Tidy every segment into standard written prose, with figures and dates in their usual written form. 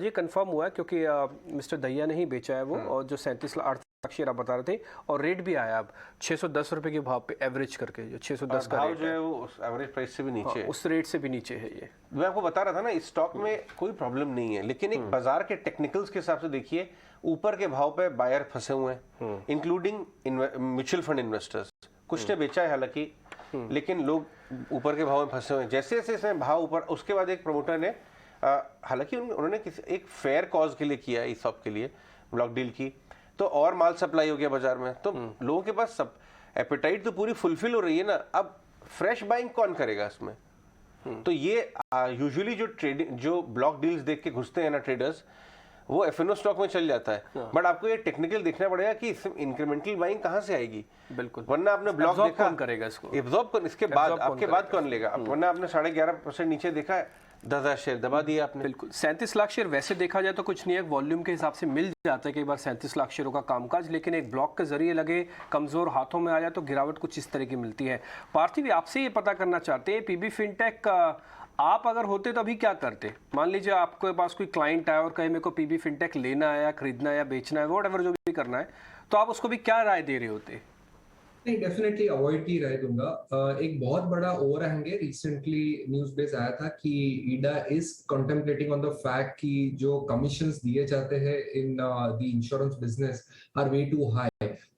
ये कंफर्म हुआ है क्योंकि मिस्टर दहिया ने ही बेचा है वो, और जो 37 लाख शेयर आप बता रहे थे, और रेट भी आया अब 610 रुपए के भाव पे एवरेज करके, जो 610 का भाव रेट जो है है वो उस एवरेज प्राइस से भी नीचे है। उस रेट से भी नीचे है ये। मैं आपको बता रहा था ना, इस स्टॉक में कोई प्रॉब्लम नहीं है, लेकिन एक बाजार के टेक्निकल्स के हिसाब से देखिए, ऊपर के भाव पे बायर फंसे हुए हैं, इंक्लूडिंग म्यूचुअल फंड इन्वेस्टर्स। कुछ ने बेचा है हालांकि, लेकिन लोग ऊपर के भाव में फंसे हुए हैं। जैसे जैसे इसमें भाव ऊपर, उसके बाद एक प्रमोटर ने हालांकि उन्होंने एक फेयर कॉज के लिए किया है, ESOP के लिए ब्लॉक डील की, तो और माल सप्लाई हो गया बाजार में, तो लोगों के पास सब एपेटाइट तो पूरी फुलफिल हो रही है ना। अब फ्रेश बाइंग कौन करेगा इसमें? तो ये यूजुअली जो ब्लॉक डील्स देख के घुसते हैं ना ट्रेडर्स, वो FNO स्टॉक में चल जाता है। बट आपको ये टेक्निकल देखना पड़ेगा कि इसमें इंक्रीमेंटल बाइंग कहां से आएगी। बिल्कुल, वरना आपने ब्लॉक देखा, कौन करेगा इसको एब्जॉर्ब कौन, इसके बाद आपके बाद कौन लेगा। वरना आपने 11.5% नीचे देखा है, 10,000 शेयर दबा दिए आपने। बिल्कुल, 37 लाख शेयर वैसे देखा जाए तो कुछ नहीं है, वॉल्यूम के हिसाब से मिल जाता है कई बार 37 लाख शेयरों का कामकाज, लेकिन एक ब्लॉक के जरिए लगे कमजोर हाथों में आ जाए तो गिरावट कुछ इस तरह की मिलती है। पार्थिव, आपसे ये पता करना चाहते हैं, PB फिनटेक आप अगर होते तो अभी क्या करते? मान लीजिए आपके पास कोई क्लाइंट आया और कहे मेरे को PB फिनटेक लेना है या खरीदना है या बेचना है, व्हाटएवर जो भी करना है, तो आप उसको भी क्या राय दे रहे होते? नहीं, डेफिनेटली अवॉइड की राय दूंगा। एक बहुत बड़ा ओवरहैंग है, रिसेंटली न्यूज बेस आया था कि IRDA is contemplating on the fact कि जो कमीशंस दिए जाते हैं in the insurance business are way too high.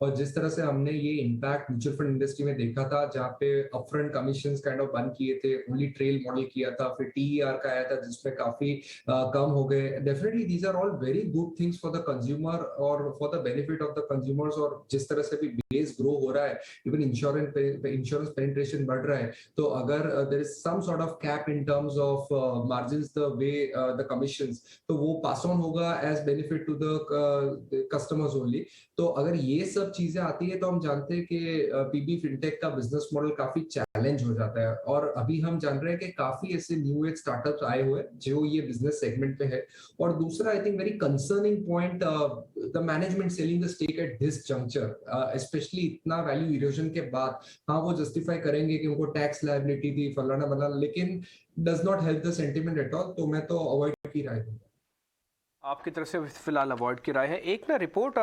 और जिस तरह से हमने ये इम्पैक्ट म्यूचुअल फंड इंडस्ट्री में देखा था, जहाँ पे अपफ्रंट कमीशंस काइंड ऑफ बंद किए थे, ओनली ट्रेल मॉडल किया था, फिर TER का आया था जिसमें काफी कम हो गए। Definitely these are all very good things for the consumer और for the benefit of the consumers. और जिस तरह से भी बेस ग्रो हो रहा है, इवन इंश्योरेंस पेनिट्रेशन बढ़ रहा है, तो अगर there is some sort of cap in terms of margins the way the commissions, तो वो पास ऑन होगा as benefit to the customers only. तो अगर ये सब चीजें आती है तो हम जानते हैं कि PB फिनटेक का बिजनेस मॉडल काफी चैलेंज हो जाता है। और अभी हम जान रहे हैं कि काफी ऐसे न्यू एज स्टार्टअप्स आए हुए हैं जो ये बिजनेस सेगमेंट पे है। और दूसरा, I think very concerning point, the management selling the stake at this juncture, specially इतना वैल्यू इरोजन के बाद। हाँ, वो जस्टिफाई करेंगे कि उनको टैक्स लायबिलिटी थी, फलाना बनाना, लेकिन does not help the sentiment at all. तो मैं तो अवॉइड की राय दूंगा। आपकी तरफ से फिलहाल अवॉइड की राय है। एक ना रिपोर्ट